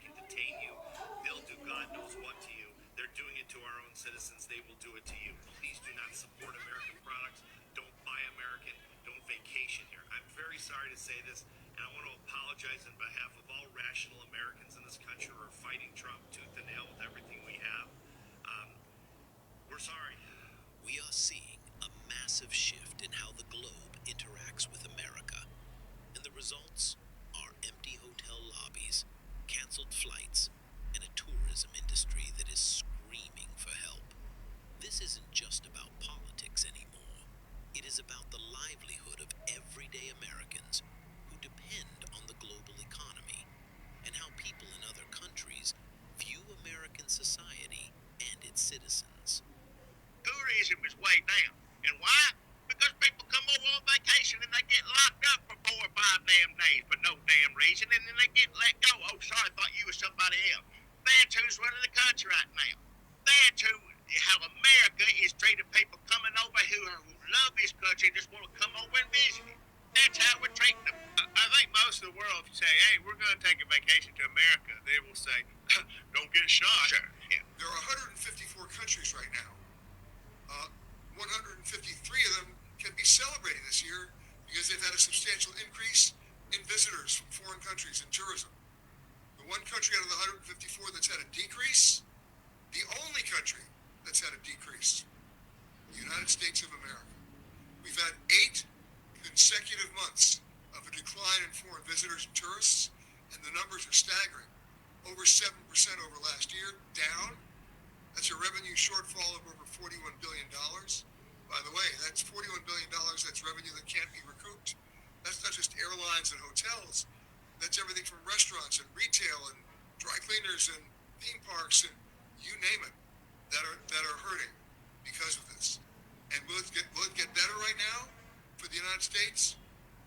can detain you. They'll do God knows what to you. They're doing it to our own citizens. They will do it to you. Please do not support American products. Don't buy American. Don't vacation here. I'm very sorry to say this, and I want to apologize on behalf of all rational Americans in this country who are fighting Trump tooth and nail with everything we have. We're sorry. We are seeing a massive shift in how the globe interacts with America, and the results are empty hotel lobbies, canceled flights, and a tourism industry that is screaming for help. This isn't just about politics anymore. It is about the livelihood of everyday Americans who depend on the global economy, and how people in other countries view American society and its citizens. Tourism is way down. And why? Because people come over on vacation and they get locked up for 4 or 5 damn days for no damn reason, and then they get let go. Oh, sorry, I thought you were somebody else. That's who's running the country right now. That's how America is treating people coming over who love this country and just want to come over and visit it. That's how we're treating them. I think most of the world, if you say, hey, we're going to take a vacation to America, they will say, don't get shot. Sure, yeah. There are 154 countries right now. 153 of them can be celebrating this year because they've had a substantial increase in visitors from foreign countries and tourism. The one country out of the 154 that's had a decrease, the only country that's had a decrease, the United States of America. We've had 8 consecutive months of a decline in foreign visitors and tourists, and the numbers are staggering. Over 7% over last year, down. That's a revenue shortfall of over $41 billion. By the way, that's $41 billion, that's revenue that can't be recouped. That's not just airlines and hotels. That's everything from restaurants and retail and dry cleaners and theme parks and you name it that are hurting because of this. And will it get better right now for the United States?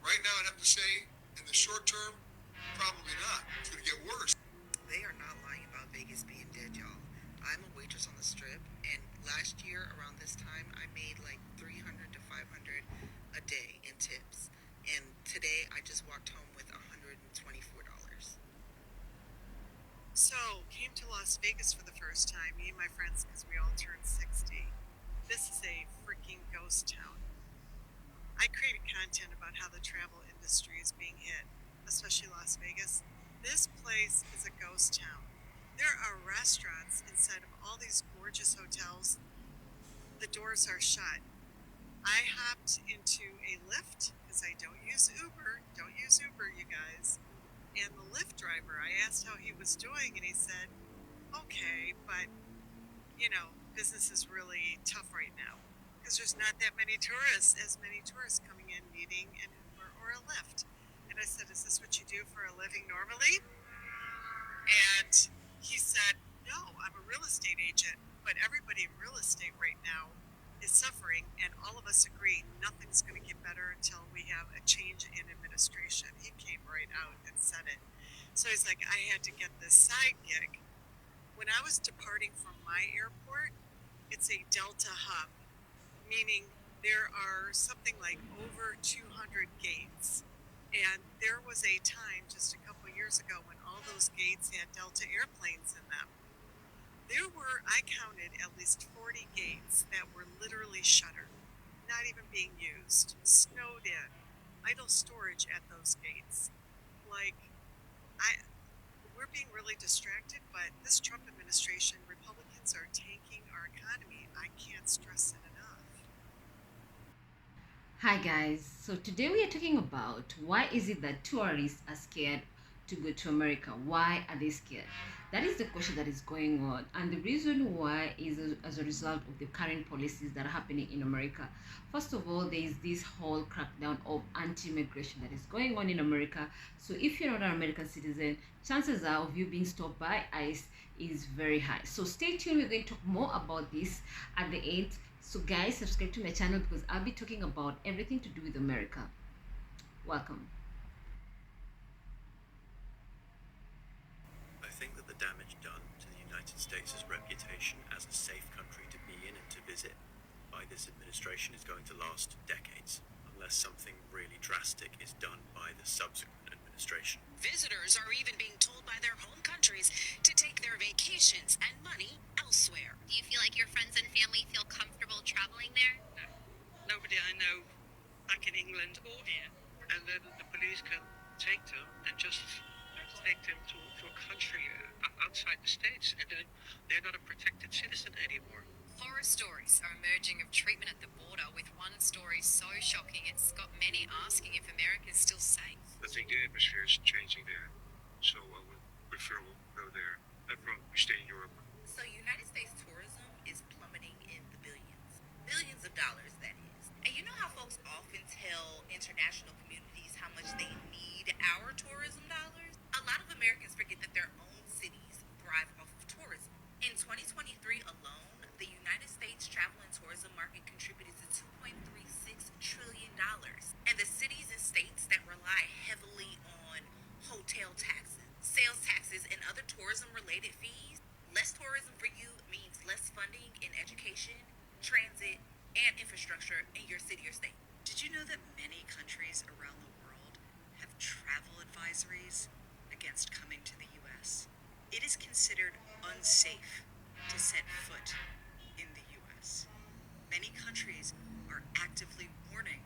Right now, I'd have to say, in the short term, probably not. It's going to get worse. They are not lying about Vegas being dead, y'all. I'm a waitress on the Strip, and last year around this time, I made like $300 to $500 a day in tips. And today, I just walked home with $124. So, came to Las Vegas for the first time, me and my friends, because we all turned 60. This is a freaking ghost town. I created content about how the travel industry is being hit, especially Las Vegas. This place is a ghost town. There are restaurants inside of all these gorgeous hotels. The doors are shut. I hopped into a Lyft because I don't use Uber. Don't use Uber, you guys. And the Lyft driver, I asked how he was doing, and he said, okay, but, business is really tough right now because there's not that many tourists, coming in needing an Uber or a Lyft. And I said, is this what you do for a living normally? And he said, no, I'm a real estate agent, but everybody in real estate right now is suffering, and all of us agree nothing's going to get better until we have a change in administration. He came right out and said it. So he's like, I had to get this side gig. When I was departing from my airport, it's a Delta hub, meaning there are something like over 200 gates. And there was a time just a couple years ago when all those gates had Delta airplanes in them. There were, I counted, at least 40 gates that were literally shuttered, not even being used, snowed in, idle storage at those gates. We're being really distracted, but this Trump administration, Republicans are tanking our economy. I can't stress it enough. Hi guys, so today we are talking about why is it that tourists are scared to go to America? Why are they scared? That is the question that is going on, and the reason why is as a result of the current policies that are happening in America. First of all, there is this whole crackdown of anti-immigration that is going on in America. So if you're not an American citizen, chances are of you being stopped by ICE is very high. So stay tuned, we're going to talk more about this at the end. So guys, subscribe to my channel because I'll be talking about everything to do with America. Welcome. I think that the damage done to the United States' reputation as a safe country to be in and to visit by this administration is going to last decades, unless something really drastic is done by the subsequent administration. administration. Visitors are even being told by their home countries to take their vacations and money elsewhere. Do you feel like your friends and family feel comfortable traveling there? Nobody I know back in England or here. And then the police can take them and just take them to a country outside the States, and then they're not a protected citizen anymore. Horror stories are emerging of treatment at the border, with one story so shocking it's got many asking if America is still safe. I think the atmosphere is changing there, so I would prefer we'll go there. I'd probably stay in Europe. So United States tourism is plummeting in the billions of dollars, that is. And you know how folks often tell international communities how much they need our tourism dollars? A lot of Americans forget that their own cities thrive off of tourism. In 2023 alone, the United States travel and tourism market contributed to $2.36 trillion. And the cities and states that rely heavily on hotel taxes, sales taxes, and other tourism-related fees, less tourism for you means less funding in education, transit, and infrastructure in your city or state. Did you know that many countries around the world have travel advisories against coming to the U.S.? It is considered unsafe to set foot in the U.S. Many countries are actively warning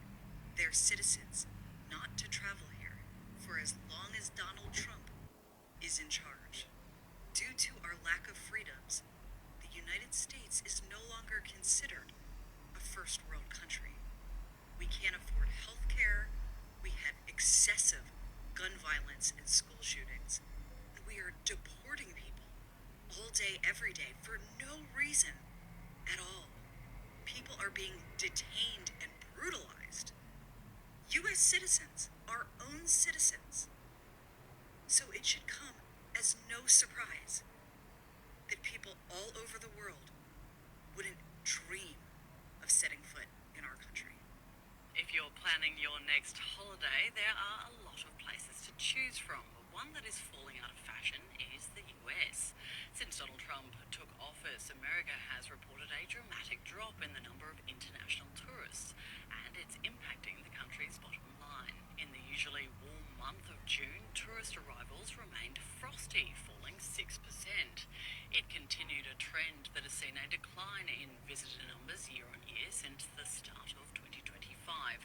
their citizens not to travel here for as long as Donald Trump is in charge. Due to our lack of freedoms, the United States is no longer considered a first world country. We can't afford health care, we have excessive gun violence and school shootings, and we are deporting people all day, every day, for no reason at all. People are being detained and brutalized. U.S. citizens, our own citizens. So it should come as no surprise that people all over the world wouldn't dream of setting foot in our country. If you're planning your next holiday, there are a lot of places to choose from. But one that is falling out of fashion is the US. Since Donald Trump took office, America has reported a dramatic drop in the number of international tourists, and it's impacting the country's bottom line. In the usually warm month of June, tourist arrivals remained frosty, falling 6%. It continued a trend that has seen a decline in visitor numbers year on year since the start of 2025.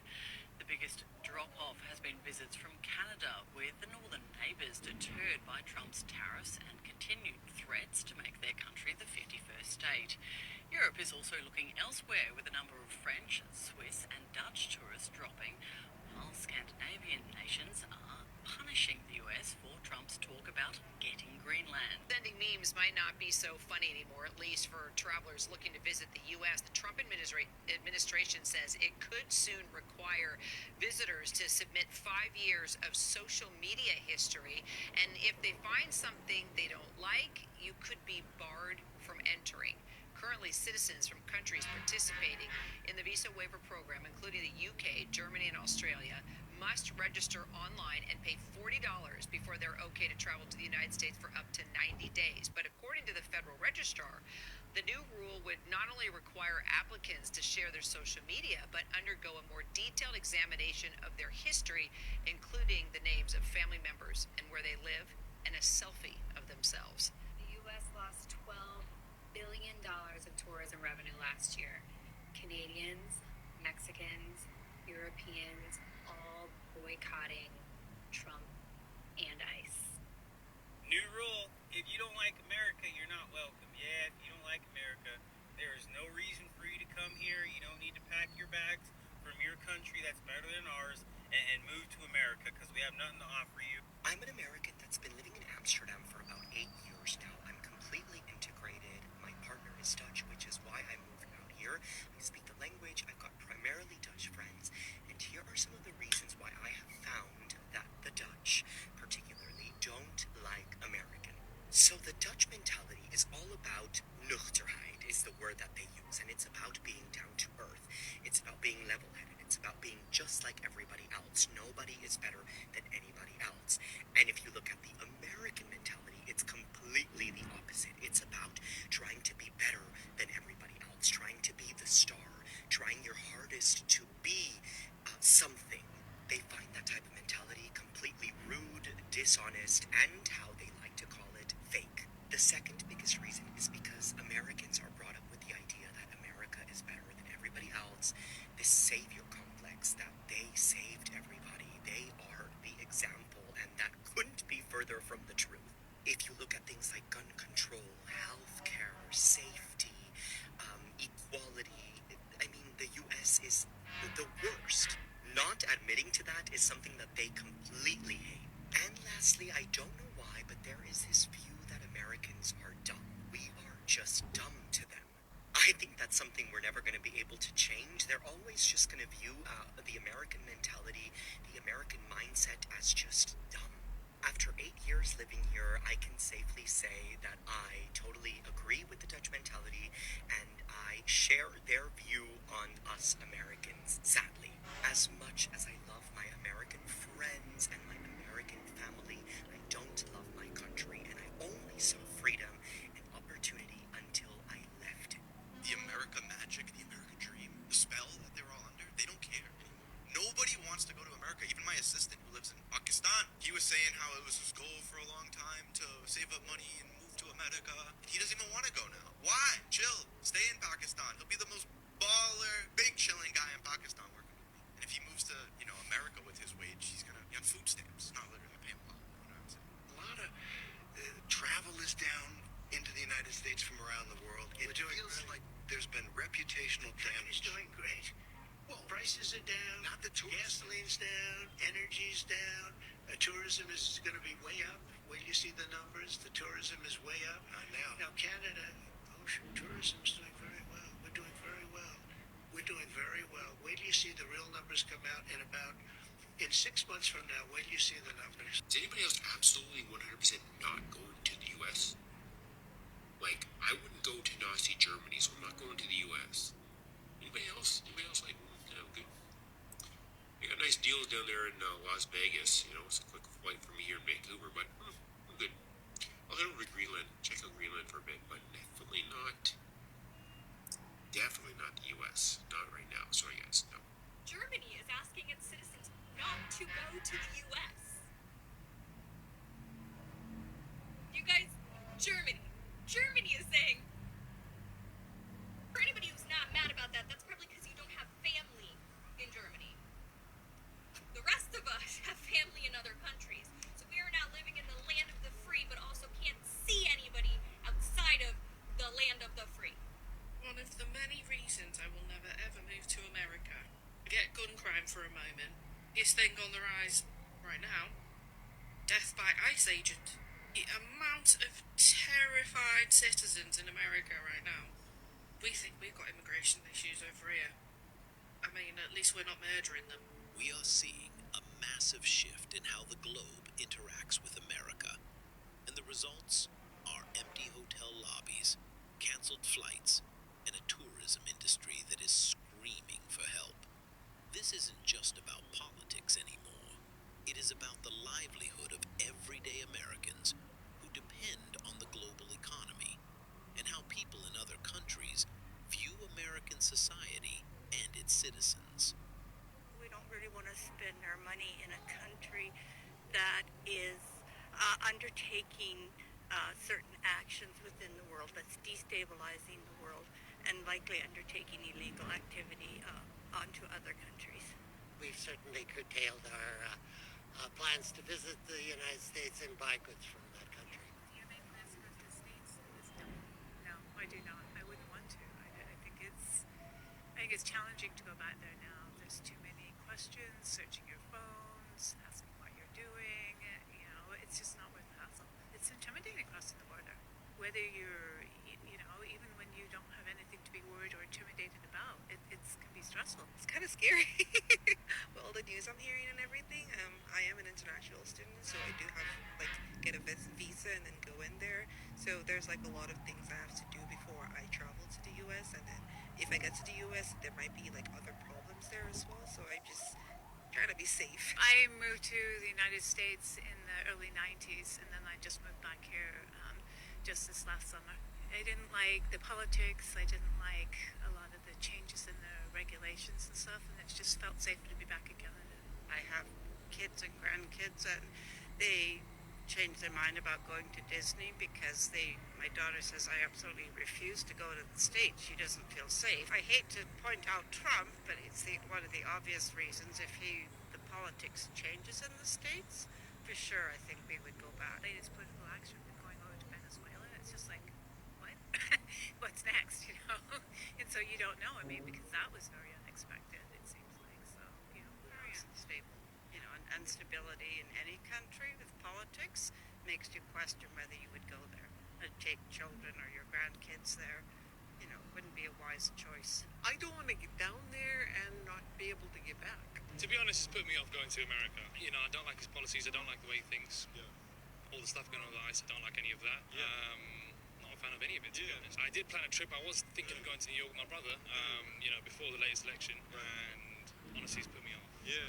The biggest drop-off has been visits from Canada, with the northern neighbours deterred by Trump's tariffs and continued threats to make their country the 51st state. Europe is also looking elsewhere, with the number of French, Swiss and Dutch tourists dropping, while Scandinavian nations are punishing the US for Trump's talk about getting Greenland. Sending memes might not be so funny anymore, at least for travelers looking to visit the U.S. The Trump administration says it could soon require visitors to submit 5 years of social media history, and if they find something they don't like, you could be barred from entering. Currently, citizens from countries participating in the visa waiver program, including the UK, Germany, and Australia, must register online and pay $40 before they're okay to travel to the United States for up to 90 days. But according to the federal registrar, the new rule would not only require applicants to share their social media, but undergo a more detailed examination of their history, including the names of family members and where they live, and a selfie of themselves. The U.S. lost $12 billion of tourism revenue last year. Canadians, Mexicans, Europeans, all boycotting Trump and ICE. New rule, if you don't like America, you're not welcome. Yeah, if you don't like America, there is no reason for you to come here. You don't need to pack your bags from your country that's better than ours and move to America, because we have nothing to offer you. I'm an American that's been living in Amsterdam for about 8 years now. I'm completely integrated. My partner is Dutch, which is why I moved out here. I speak the language. I've got primarily Dutch friends. And here are some of the reasons why I have found that the Dutch, particularly, don't like American. So the Dutch mentality is all about nuchterheid, is the word that they use. And it's about being down to earth. It's about being level-headed. It's about being just like everybody else. Nobody is better than anybody else. And if you look at the American mentality, it's completely the opposite. It's about trying to be better than everybody else, trying to be the star, trying your hardest to be something. They find that type of mentality completely rude, dishonest, and how they like to call it, fake. The second biggest reason is because Americans are brought up with the idea that America is better than everybody else, this savior complex that they saved everybody, they are the example, and that couldn't be further from the truth. If you look at things like gun control, healthcare, safety, equality, I mean, the US is the worst. Not admitting to that is something that they completely hate. And lastly, I don't know why, but there is this view that Americans are dumb. We are just dumb to them. I think that's something we're never going to be able to change. They're always just going to view the American mentality, the American mindset as just dumb. After 8 years living here, I can safely say that I totally agree with the Dutch mentality and I share their view on us Americans, sadly. As much as I love my American friends and my American family, I don't love my country and I only saw freedom and opportunity until I left it. The America magic, the America dream, the spell that they're all under, they don't care anymore. Nobody wants to go to America. Even my assistant who lives in Pakistan, he was saying how it was his goal for a long time to save up money and move to America. He doesn't even want to go now. Why? Chill. Stay in Pakistan. He'll be the most baller, big chilling guy in Pakistan working with me. And if he moves to, America with his wage, he's going to be on food stamps. Not literally pay him a lot. You know what I'm saying? A lot of travel is down into the United States from around the world. It feels like there's been reputational damage. It's doing great. Well, prices are down. Not the tourists. Gasoline's down. Energy's down. Tourism is going to be way up. Wait till you see the numbers. The tourism is way up. Not now. Now Canada, tourism's doing very well. We're doing very well. We're doing very well. Wait till you see the real numbers come out in 6 months from now. Wait till you see the numbers. Is anybody else absolutely 100% not going to the U.S.? Like, I wouldn't go to Nazi Germany, so I'm not going to the U.S. Anybody else? Anybody else like, good? They got nice deals down there in Las Vegas. It's a quick flight from me here in Vancouver, but I'm good. I'll head over to Greenland, check out Greenland for a bit, but definitely not the U.S. Not right now. Sorry, guys. No. Germany is asking its citizens not to go to the U.S. You guys, Germany is saying, for anybody who's not mad about that, that's probably because you don't have family in Germany. The rest of us have family in other countries, so we are now living in the land of the free, but also can't see anybody outside of the land of the free. One of the many reasons I will never ever move to America. Forget gun crime for a moment. This thing on the rise right now. Death by ICE agent. The amount of terrified citizens in America right now. We think we've got immigration issues over here. I mean, at least we're not murdering them. We are seeing a massive shift in how the globe interacts with America. And the results are empty hotel lobbies, canceled flights, and a tourism industry that is screaming for help. This isn't just about politics anymore. It is about the livelihood of everyday Americans who depend on the global economy and how people in other countries view American society and its citizens. We don't really want to spend our money in a country that is undertaking certain actions within the world that's destabilizing the world and likely undertaking illegal activity onto other countries. We've certainly curtailed our plans to visit the United States and buy goods from that country. Do you make plans to go to the States? No, I do not. I wouldn't want to. I think it's challenging to go back there now. There's too many questions, searching your phones, asking what you're doing. It's just not worth the hassle. It's intimidating crossing the border. Whether you're, even when you don't have anything to be worried or intimidated about, it can be stressful. It's kind of scary. With all the news I'm hearing and everything, I am an international student, so I do have get a visa and then go in there. So there's a lot of things I have to do before I travel to the U.S. And then if I get to the U.S., there might be other problems there as well. So I'm just trying to be safe. I moved to the United States in the early 90s, and then I just moved back here just this last summer. I didn't like the politics. I didn't like a lot of the changes in the regulations and stuff, and it just felt safer to be back in Canada. I have kids and grandkids, and they changed their mind about going to Disney because my daughter says, I absolutely refuse to go to the States. She doesn't feel safe. I hate to point out Trump, but it's one of the obvious reasons. If the politics changes in the States, for sure, I think we would go back. Latest political action going over to Venezuela. It's just like, what? What's next, you know? And so you don't know. I mean, because that was very unexpected, it seems like. So, you know, very Unstable. And instability in any country with politics makes you question whether you would go there. Take children or your grandkids there, wouldn't be a wise choice. I don't want to get down there and not be able to get back. To be honest, it's put me off going to America. I don't like his policies. I don't like the way he thinks. Yeah. All the stuff going on with ICE, I don't like any of that. Yeah. Not a fan of any of it, to be honest. I did plan a trip. I was thinking of going to New York with my brother, before the latest election. Right. And honestly, it's put me off. Yeah.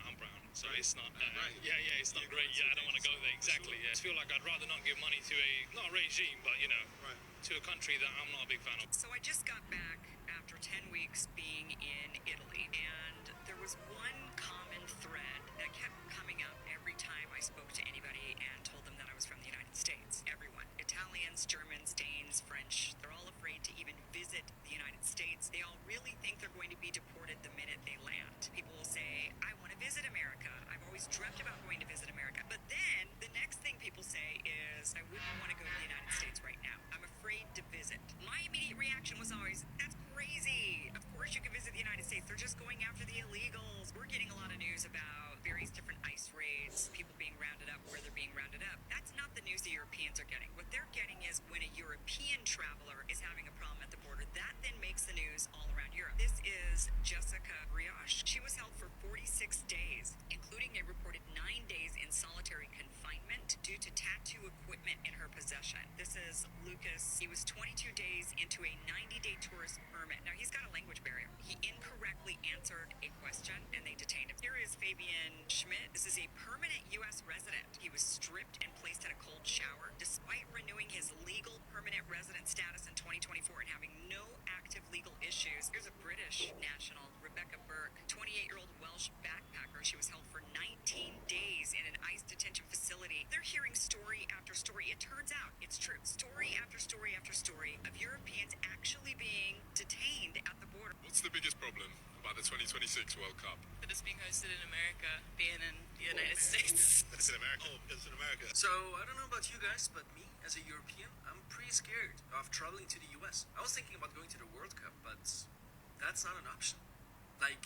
I'm brown, so Right. it's not. Right. It's not great. Yeah, I don't want to go there. Exactly. Yeah. I feel like I'd rather not give money to not a regime, but Right. to a country that I'm not a big fan of. So I just got back after 10 weeks being in Italy, and there was one common thread that kept coming up every time I spoke to anybody and told them that I was from the United States. Everyone, Italians, Germans, Danes, French, they're all afraid to even visit the United States. They all really think they're going to be deported the minute they land. People will say, I want to visit America. I've always dreamt about going to visit America. But then the next thing people say is, I wouldn't want to go to the United States right now. I'm afraid to visit. My immediate reaction was always, that's crazy. Of course you can visit the United States. They're just going after the illegals. We're getting a lot of news about various different ICE raids, people being rounded up, where they're being rounded up. That's not the news the Europeans are getting. What they're getting is when a European traveler is having a problem at the border, that then makes the news all around Europe. This is Jessica Brioche. She was held for 46 days, including a reported 9 days in solitary confinement due to tattoo equipment in her possession. This is Lucas. He was 22 days into a 90-day tourist permit. Now, he's got a language barrier. He incorrectly answered a question, and they detained him. Here is Fabian Schmidt. This is a permanent U.S. resident. He was stripped and placed in a cold shower despite renewing his legal permanent resident status in 2024 and having no active legal issues. Here's a British national, Rebecca Burke, 28-year-old Welsh backpacker. She was held for 19 days in an ICE detention facility. They're hearing story after story. It turns out it's true. Story after story after story of Europeans actually being detained at the border. What's the biggest problem about the 2026 World Cup? That it's being hosted in America, being in the United States. That it's in America. Oh, because it's in America. So, I don't know about you guys, but me, as a European, I'm pretty scared of traveling to the US. I was thinking about going to the World Cup, but that's not an option. Like,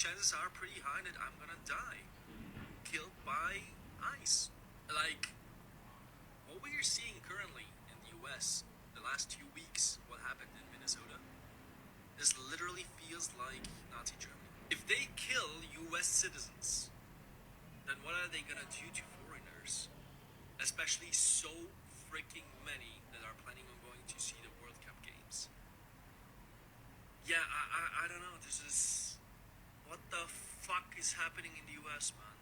chances are pretty high that I'm gonna die. Killed by ICE. Like, what we are seeing currently in the US, the last 2 weeks, what happened in Minnesota, this literally feels like Nazi Germany. If they kill US citizens, then what are they gonna do to foreigners? Especially so freaking many that are planning on going to see the World Cup games. Yeah, I don't know. This is... What the fuck is happening in the US, man?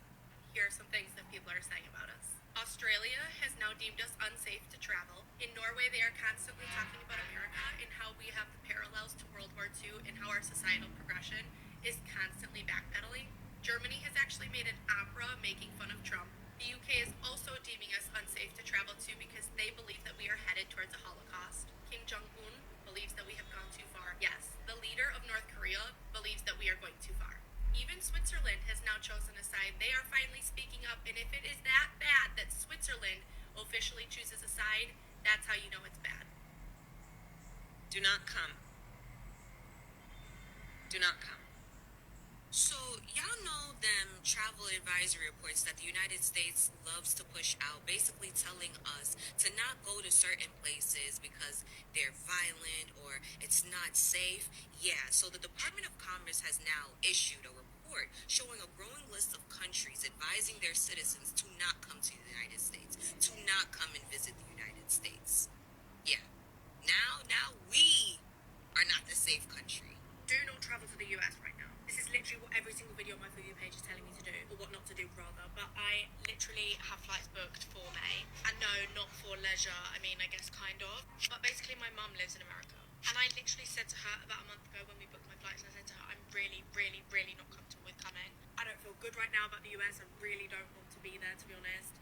Here are some things that people are saying about us. Australia has now deemed us unsafe to travel. In Norway, they are constantly talking about America and how we have the parallels to World War II and how our societal progression is constantly backpedaling. Germany has actually made an opera making fun of Trump. The UK is also deeming us unsafe to travel to because they believe that we are headed towards a Holocaust. Kim Jong-un believes that we have gone too far. Yes, the leader of North Korea believes that we are going too far. Even Switzerland has now chosen a side. They are finally speaking up, and if it is that bad that Switzerland officially chooses a side, that's how you know it's bad. Do not come. Do not come. So, y'all know them travel advisory reports that the United States loves to push out, basically telling us to not go to certain places because they're violent or it's not safe. Yeah, so the Department of Commerce has now issued a report showing a growing list of countries advising their citizens to not come to the United States, to not come and visit the United States. Yeah. Now we are not the safe country. Do not travel to the US right now. This is literally what every single video on my For You page is telling me to do, or what not to do rather, but I literally have flights booked for May. And no, not for leisure, I mean, I guess kind of. But basically my mum lives in America. And I literally said to her about a month ago when we booked my flights, I said to her, I'm really, really, really not comfortable with coming. I don't feel good right now about the US, I really don't want to be there, to be honest.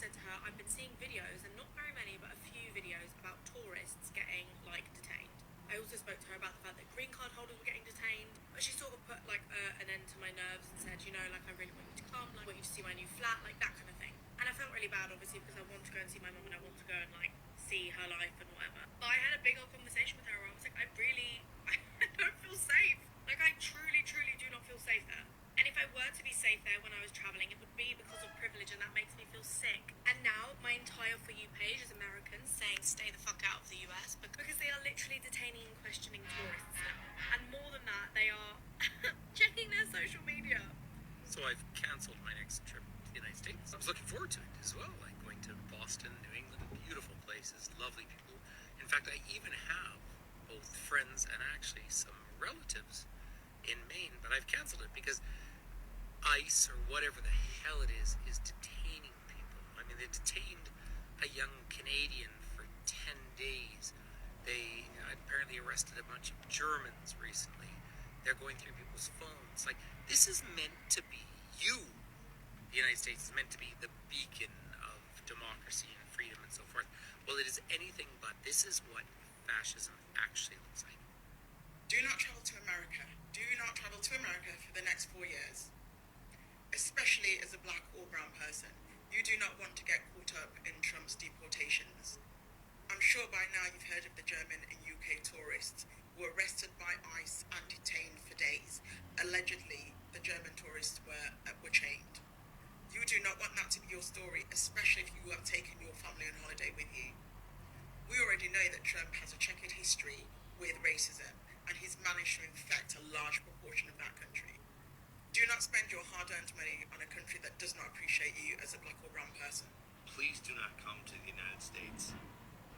said to her, I've been seeing videos, and not very many, but a few videos about tourists getting, like, detained. I also spoke to her about the fact that green card holders were getting detained, but she sort of put, like, an end to my nerves and said, you know, like, I really want you to come, like, I want you to see my new flat, like, that kind of thing. And I felt really bad, obviously, because I want to go and see my mum and I want to go and, like, see her life and whatever. But I had a big old conversation with her where I was like, I don't feel safe. Like, I truly, truly do not feel safe there. And if I were to be safe there when I was traveling, it would be because of privilege, and that makes me feel sick. And now my entire For You page is Americans saying stay the fuck out of the US because they are literally detaining and questioning tourists now. And more than that, they are checking their social media. So I've cancelled my next trip to the United States. I was looking forward to it as well, like going to Boston, New England, beautiful places, lovely people. In fact, I even have both friends and actually some relatives in Maine, but I've cancelled it because ICE or whatever the hell it is detaining people. I mean, they detained a young Canadian for 10 days. They apparently arrested a bunch of Germans recently. They're going through people's phones. Like, this is meant to be you. The United States is meant to be the beacon of democracy and freedom and so forth. Well, it is anything but. This is what fascism actually looks like. Do not travel to America. Do not travel to America for the next 4 years. Especially as a black or brown person. You do not want to get caught up in Trump's deportations. I'm sure by now you've heard of the German and UK tourists who were arrested by ICE and detained for days. Allegedly, the German tourists were chained. You do not want that to be your story, especially if you have taken your family on holiday with you. We already know that Trump has a checkered history with racism, and he's managed to infect a large proportion of that country. Do not spend your hard-earned money on a country that does not appreciate you as a black or brown person. Please do not come to the United States.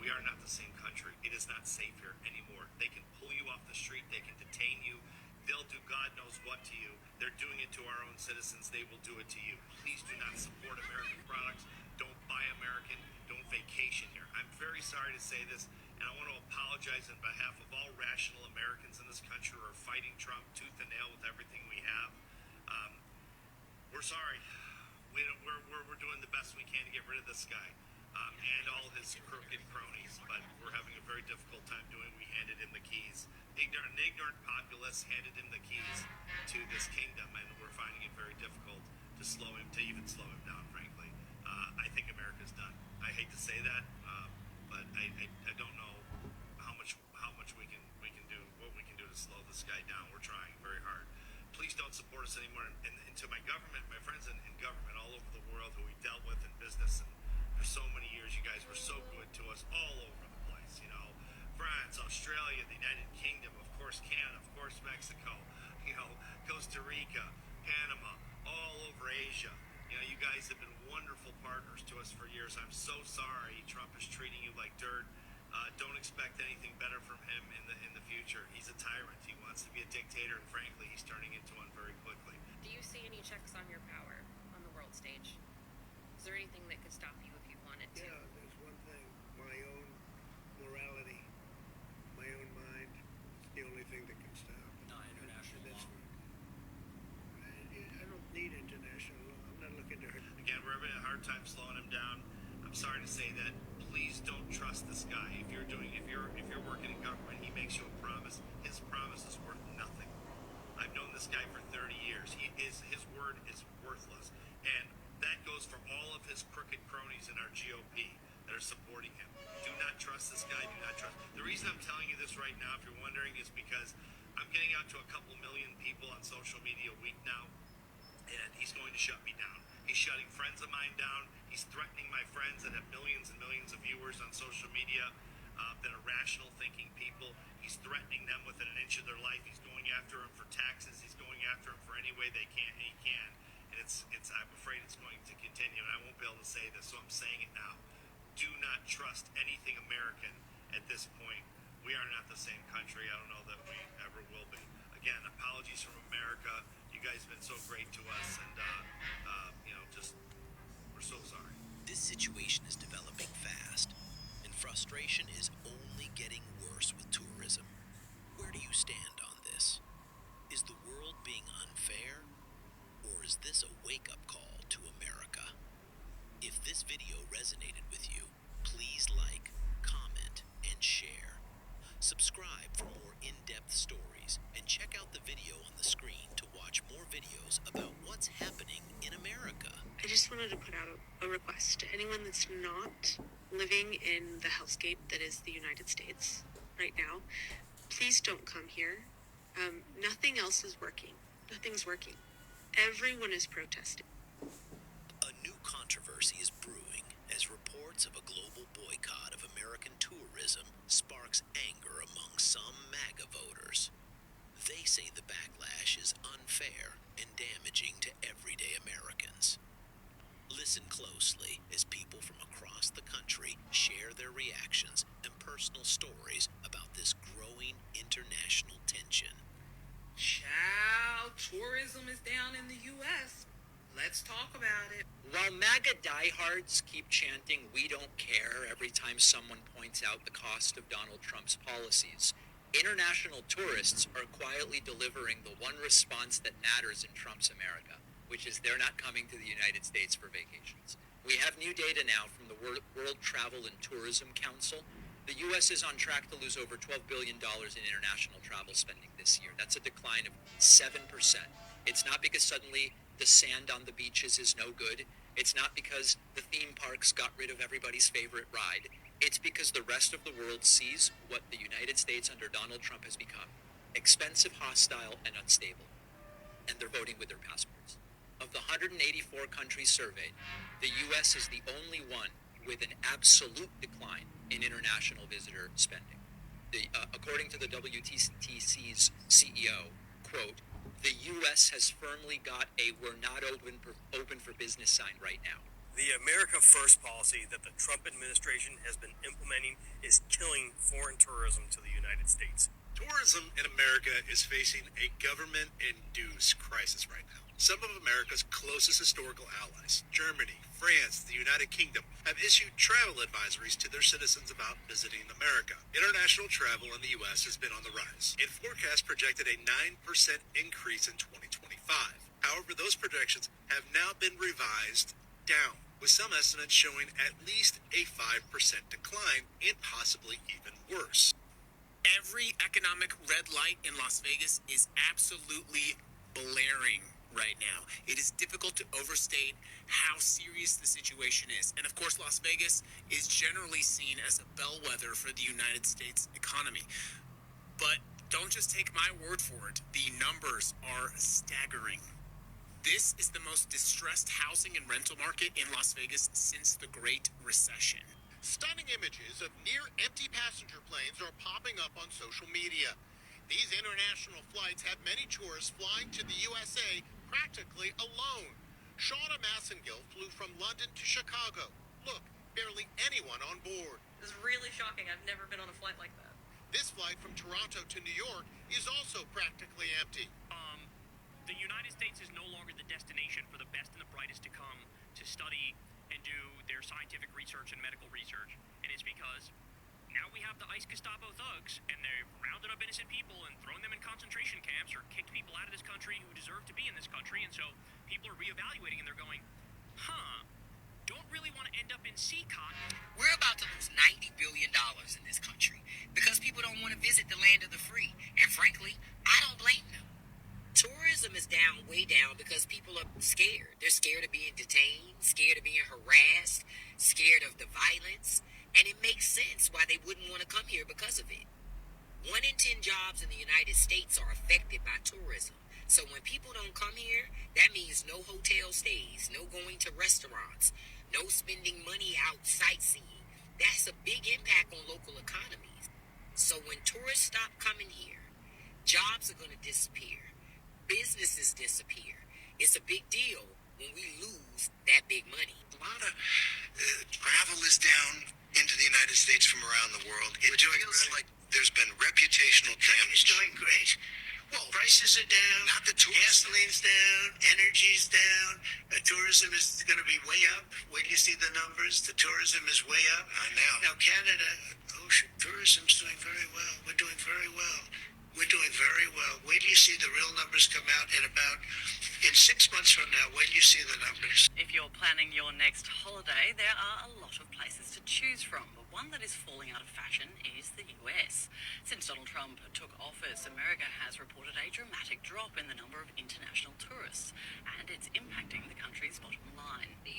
We are not the same country. It is not safe here anymore. They can pull you off the street. They can detain you. They'll do God knows what to you. They're doing it to our own citizens. They will do it to you. Please do not support American products. Don't buy American. Don't vacation here. I'm very sorry to say this, and I want to apologize on behalf of all rational Americans in this country who are fighting Trump tooth and nail with everything we have. We're sorry. We're doing the best we can to get rid of this guy and all his crooked cronies, but we're having a very difficult time doing it. We handed him the keys. An ignorant populace handed him the keys to this kingdom, and we're finding it very difficult to even slow him down, frankly. I think America's done. I hate to say that, but I don't know how much we can do, what we can do to slow this guy down. We're trying very hard. Please don't support us anymore. And to my government, my friends in government all over the world who we dealt with in business and for so many years, you guys were so good to us all over the place, you know. France, Australia, the United Kingdom, of course Canada, of course Mexico, you know, Costa Rica, Panama, all over Asia. You know, you guys have been wonderful partners to us for years. I'm so sorry Trump is treating you like dirt. Don't expect anything better from him in the future. He's a tyrant. He wants to be a dictator, and frankly, he's turning into one very quickly. Do you see any checks on your power on the world stage? Is there anything that could stop you if you wanted to? Yeah, there's one thing. My own morality, my own mind. It's the only thing that can stop it. Not international law. I don't need international law. I'm not looking to hurt. Again, we're having a hard time slowing him down. I'm sorry to say that. Please don't trust this guy. If you're working in government, he makes you a promise. His promise is worth nothing. I've known this guy for 30 years. His word is worthless. And that goes for all of his crooked cronies in our GOP that are supporting him. Do not trust this guy. Do not trust. The reason I'm telling you this right now, if you're wondering, is because I'm getting out to a couple million people on social media a week now, and he's going to shut me down. He's shutting friends of mine down. He's threatening my friends that have millions and millions of viewers on social media that are rational thinking people. He's threatening them within an inch of their life. He's going after them for taxes. He's going after them for any way he can. And I'm afraid it's going to continue, and I won't be able to say this, so I'm saying it now. Do not trust anything American at this point. We are not the same country. I don't know that we ever will be. Again, apologies from America. You guys have been so great to us, and we're so sorry. This situation is developing fast, and frustration is only getting worse with tourism. Where do you stand on this? Is the world being unfair, or is this a wake-up call to America? If this video just wanted to put out a request to anyone that's not living in the hellscape that is the United States right now. Please don't come here. Nothing else is working. Nothing's working. Everyone is protesting. A new controversy is brewing as reports of a global boycott of American tourism sparks anger among some MAGA voters. They say the backlash is unfair and damaging to everyday Americans. Listen closely as people from across the country share their reactions and personal stories about this growing international tension. Child, tourism is down in the U.S. Let's talk about it. While MAGA diehards keep chanting, "We don't care," every time someone points out the cost of Donald Trump's policies, international tourists are quietly delivering the one response that matters in Trump's America, which is they're not coming to the United States for vacations. We have new data now from the World Travel and Tourism Council. The U.S. is on track to lose over $12 billion in international travel spending this year. That's a decline of 7%. It's not because suddenly the sand on the beaches is no good. It's not because the theme parks got rid of everybody's favorite ride. It's because the rest of the world sees what the United States under Donald Trump has become: expensive, hostile, and unstable. And they're voting with their passports. Of the 184 countries surveyed, the U.S. is the only one with an absolute decline in international visitor spending. According to the WTC's CEO, quote, "The U.S. has firmly got a 'we're not open for business' sign right now." The America First policy that the Trump administration has been implementing is killing foreign tourism to the United States. Tourism in America is facing a government-induced crisis right now. Some of America's closest historical allies, Germany, France, the United Kingdom, have issued travel advisories to their citizens about visiting America. International travel in the U.S. has been on the rise. It forecasts projected a 9% increase in 2025. However, those projections have now been revised down, with some estimates showing at least a 5% decline and possibly even worse. Every economic red light in Las Vegas is absolutely blaring right now. It is difficult to overstate how serious the situation is. And of course, Las Vegas is generally seen as a bellwether for the United States economy. But don't just take my word for it. The numbers are staggering. This is the most distressed housing and rental market in Las Vegas since the Great Recession. Stunning images of near-empty passenger planes are popping up on social media. These international flights have many tourists flying to the USA practically alone. Shauna Massengill flew from London to Chicago. Look, barely anyone on board. It's really shocking. I've never been on a flight like that. This flight from Toronto to New York is also practically empty. The United States is no longer the destination for the best and the brightest to come to study and do their scientific research and medical research. And it's because now we have the ICE Gestapo thugs, and they've rounded up innocent people and thrown them in concentration camps or kicked people out of this country who deserve to be in this country. And so people are reevaluating and they're going, don't really want to end up in CCOT. We're about to lose $90 billion in this country because people don't want to visit the land of the free. And frankly, I don't blame them. Tourism is down, way down, because people are scared. They're scared of being detained, scared of being harassed, scared of the violence. And it makes sense why they wouldn't want to come here because of it. 1 in 10 jobs in the United States are affected by tourism. So when people don't come here, that means no hotel stays, no going to restaurants, no spending money out sightseeing. That's a big impact on local economies. So when tourists stop coming here, jobs are going to disappear. Businesses disappear. It's a big deal when we lose that big money. A lot of travel is down into the United States from around the world. It feels like there's been reputational damage. It's doing great. Well, prices are down. Not the gasoline's down. Energy's down. Tourism is going to be way up. Wait till you see the numbers. The tourism is way up. I know. Now, Canada, tourism's doing very well. We're doing very well. We're doing very well. Wait till you see the real numbers come out in 6 months from now. Wait till you see the numbers. If you're planning your next holiday, there are a lot of places to choose from, but one that is falling out of fashion is the US. Since Donald Trump took office, America has reported a dramatic drop in the number of international tourists, and it's impacting the country's bottom line. The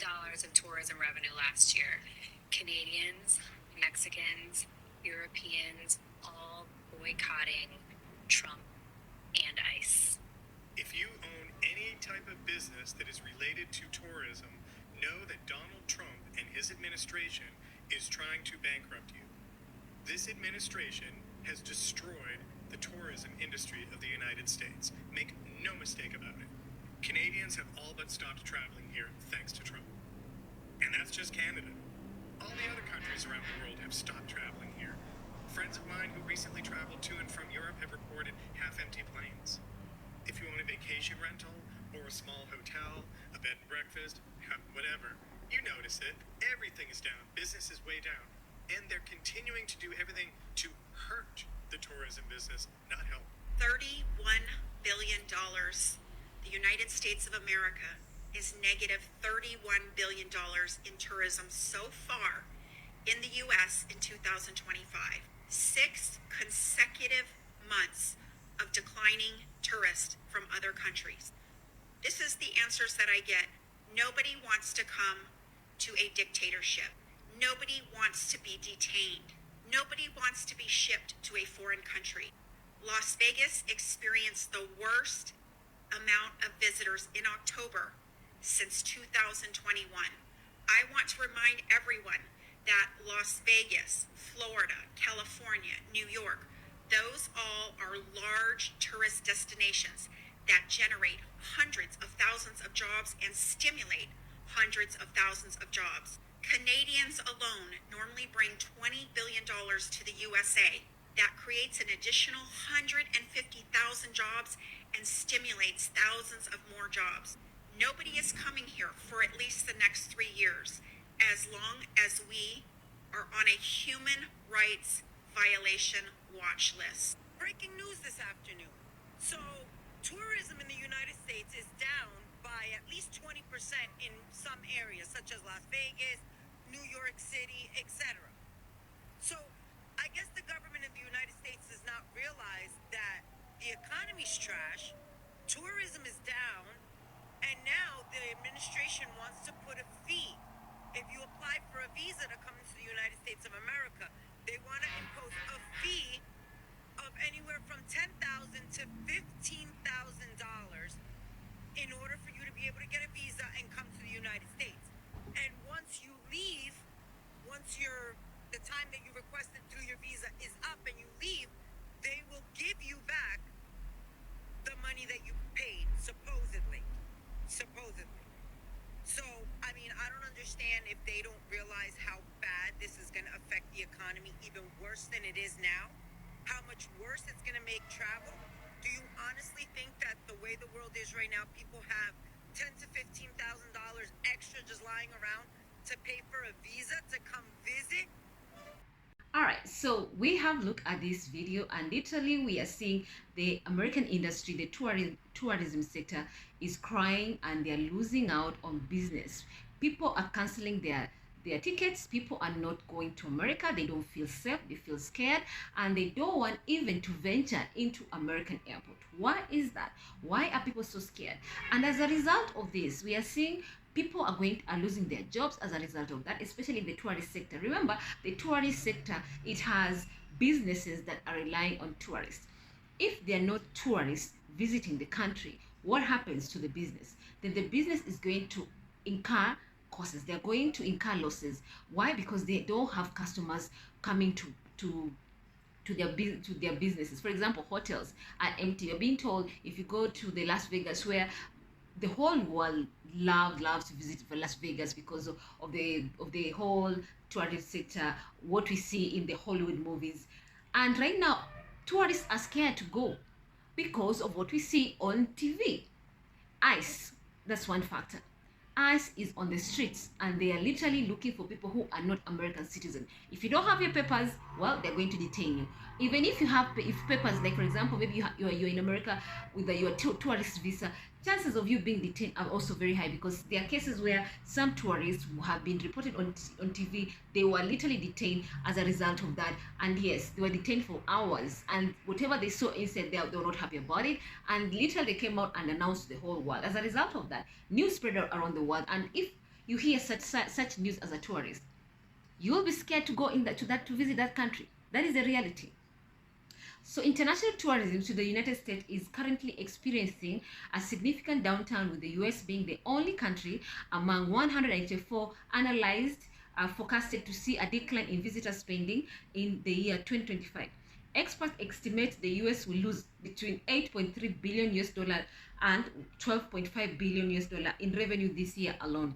of tourism revenue last year. Canadians, Mexicans, Europeans, all boycotting Trump and ICE. If you own any type of business that is related to tourism, know that Donald Trump and his administration is trying to bankrupt you. This administration has destroyed the tourism industry of the United States. Make no mistake about it. Canadians have all but stopped traveling here thanks to Trump. And that's just Canada. All the other countries around the world have stopped traveling here. Friends of mine who recently traveled to and from Europe have reported half-empty planes. If you own a vacation rental or a small hotel, a bed and breakfast, whatever, you notice it. Everything is down. Business is way down. And they're continuing to do everything to hurt the tourism business, not help. $31 billion. The United States of America is negative $31 billion in tourism so far in the U.S. in 2025. 6 consecutive months of declining tourists from other countries. This is the answers that I get. Nobody wants to come to a dictatorship. Nobody wants to be detained. Nobody wants to be shipped to a foreign country. Las Vegas experienced the worst amount of visitors in October since 2021. I want to remind everyone that Las Vegas, Florida, California, New York, those all are large tourist destinations that generate hundreds of thousands of jobs and stimulate hundreds of thousands of jobs. Canadians alone normally bring $20 billion to the USA. That creates an additional 150,000 jobs and stimulates thousands of more jobs. Nobody is coming here for at least the next 3 years, as long as we are on a human rights violation watch list. Breaking news this afternoon. So, tourism in the United States is down by at least 20% in some areas, such as Las Vegas, New York City, etc. So, I guess the government of the United States does not realize that the economy's trash, tourism is down, and now the administration wants to put a fee. If you apply for a visa to come into the United States of America, they want to impose a fee of anywhere from $10,000 to $15,000 in order for you to be able to get a visa and come to the United States. And once you leave, the time that you requested through your visa is up and you leave, they will give you back the money that you paid, supposedly. So, I mean, I don't understand if they don't realize how bad this is going to affect the economy even worse than it is now, how much worse it's going to make travel. Do you honestly think that the way the world is right now, people have $10,000 to $15,000 extra just lying around to pay for a visa to come visit? All right, so we have looked at this video, and literally we are seeing the American industry, the tourism sector is crying, and they are losing out on business. People are canceling their tickets. People are not going to America. They don't feel safe. They feel scared, and they don't want even to venture into American airport. Why is that? Why are people so scared? And as a result of this, we are seeing people are losing their jobs as a result of that, especially the tourist sector. Remember, the tourist sector, it has businesses that are relying on tourists. If they're not tourists visiting the country, what happens to the business? Then the business is going to incur costs. They're going to incur losses. Why? Because they don't have customers coming to their businesses. For example, hotels are empty. You're being told, if you go to the Las Vegas, where the whole world loves to visit Las Vegas because of the whole tourist sector, what we see in the Hollywood movies. And right now, tourists are scared to go because of what we see on TV. ICE, that's one factor. ICE is on the streets, and they are literally looking for people who are not American citizens. If you don't have your papers, well, they're going to detain you. Even if you have papers, like for example, maybe you're in America with your tourist visa, chances of you being detained are also very high, because there are cases where some tourists who have been reported on TV, they were literally detained as a result of that. And yes, they were detained for hours, and whatever they saw inside, they were not happy about it, and literally they came out and announced to the whole world. As a result of that, news spread around the world, and if you hear such news as a tourist, you will be scared to go to visit that country. That is the reality. So international tourism to the United States is currently experiencing a significant downturn, with the US being the only country among 184 analyzed forecasted to see a decline in visitor spending in the year 2025. Experts estimate the US will lose between 8.3 billion US dollar and 12.5 billion US dollar in revenue this year alone.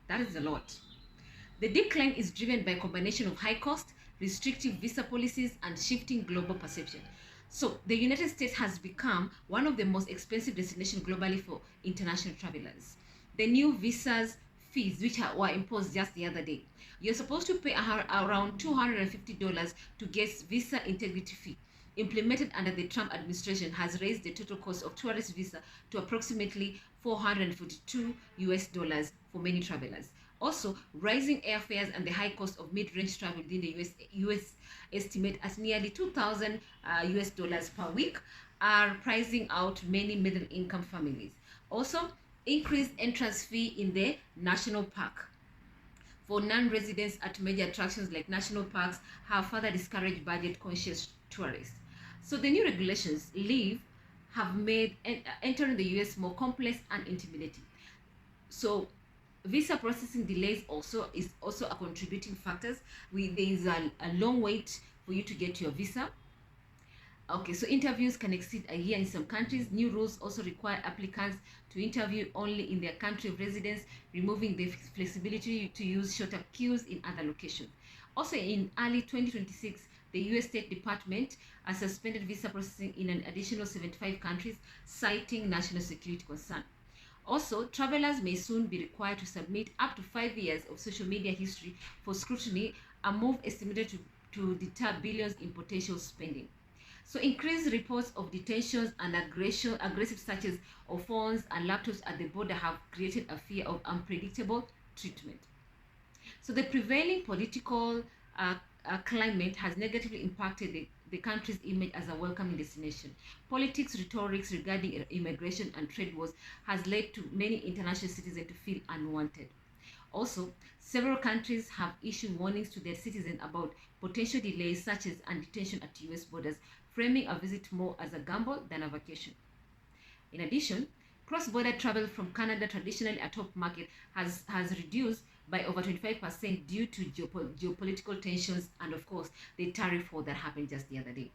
That is a lot. The decline is driven by a combination of high cost, restrictive visa policies, and shifting global perception. So the United States has become one of the most expensive destinations globally for international travelers. The new visas fees, which were imposed just the other day, you're supposed to pay around $250 to get visa integrity fee, implemented under the Trump administration, has raised the total cost of tourist visa to approximately $442 US dollars for many travelers. Also, rising airfares and the high cost of mid-range travel within the US estimate as nearly 2,000 US dollars per week are pricing out many middle-income families. Also, increased entrance fee in the national park for non-residents at major attractions like national parks have further discouraged budget-conscious tourists. So the new regulations have made entering the US more complex and intimidating. So visa processing delays is also a contributing factor. There is a long wait for you to get your visa. Okay, so interviews can exceed a year in some countries. New rules also require applicants to interview only in their country of residence, removing the flexibility to use shorter queues in other locations. Also, in early 2026, the US State Department has suspended visa processing in an additional 75 countries, citing national security concern. Also, travelers may soon be required to submit up to 5 years of social media history for scrutiny, a move estimated to deter billions in potential spending. So increased reports of detentions and aggressive searches of phones and laptops at the border have created a fear of unpredictable treatment. So the prevailing political climate has negatively impacted the country's image as a welcoming destination. Politics rhetoric regarding immigration and trade wars has led to many international citizens to feel unwanted. Also, several countries have issued warnings to their citizens about potential delays such as detention at US borders, framing a visit more as a gamble than a vacation. In addition, cross-border travel from Canada, traditionally a top market, has reduced by over 25% due to geopolitical tensions and, of course, the tariff war that happened just the other day.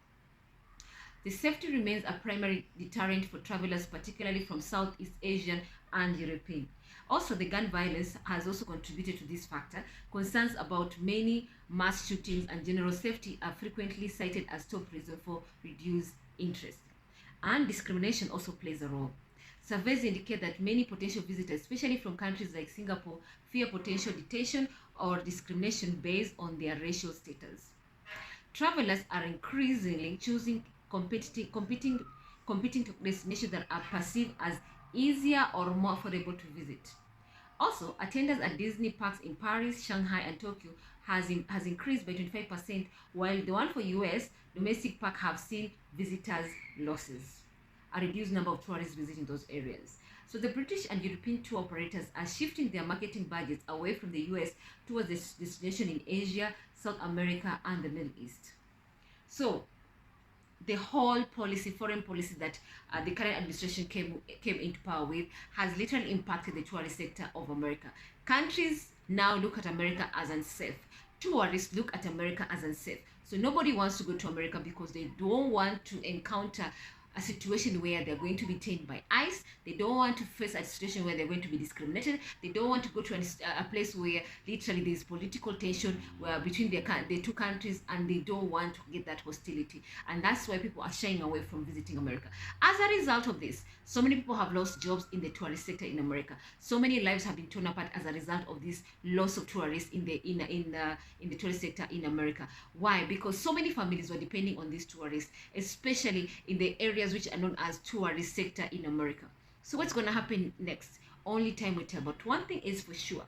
The safety remains a primary deterrent for travelers, particularly from Southeast Asian and European. Also, the gun violence has also contributed to this factor. Concerns about many mass shootings and general safety are frequently cited as top reason for reduced interest. And discrimination also plays a role. Surveys indicate that many potential visitors, especially from countries like Singapore, fear potential detention or discrimination based on their racial status. Travelers are increasingly choosing competing destinations that are perceived as easier or more affordable to visit. Also, attendance at Disney parks in Paris, Shanghai, and Tokyo has increased by 25%, while the one for US domestic park have seen visitors losses, a reduced number of tourists visiting those areas. So the British and European tour operators are shifting their marketing budgets away from the US towards this destination in Asia, South America, and the Middle East. So the whole foreign policy that the current administration came into power with has literally impacted the tourist sector of America. Countries now look at America as unsafe. Tourists look at America as unsafe. So nobody wants to go to America because they don't want to encounter a situation where they're going to be tamed by ICE. They don't want to face a situation where they're going to be discriminated. They don't want to go to a place where literally there's political tension between the two countries, and they don't want to get that hostility. And that's why people are shying away from visiting America. As a result of this, so many people have lost jobs in the tourist sector in America. So many lives have been torn apart as a result of this loss of tourists in the tourist sector in America. Why? Because so many families were depending on these tourists, especially in the areas which are known as tourist sector in America. So what's going to happen next? Only time will tell. But one thing is for sure,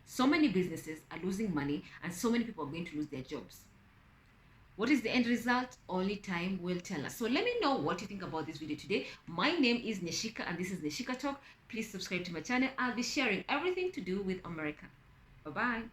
so many businesses are losing money and so many people are going to lose their jobs. What is the end result? Only time will tell us. So let me know what you think about this video today. My name is Neshika and this is Neshika Talk. Please subscribe to my channel. I'll be sharing everything to do with America. Bye-bye.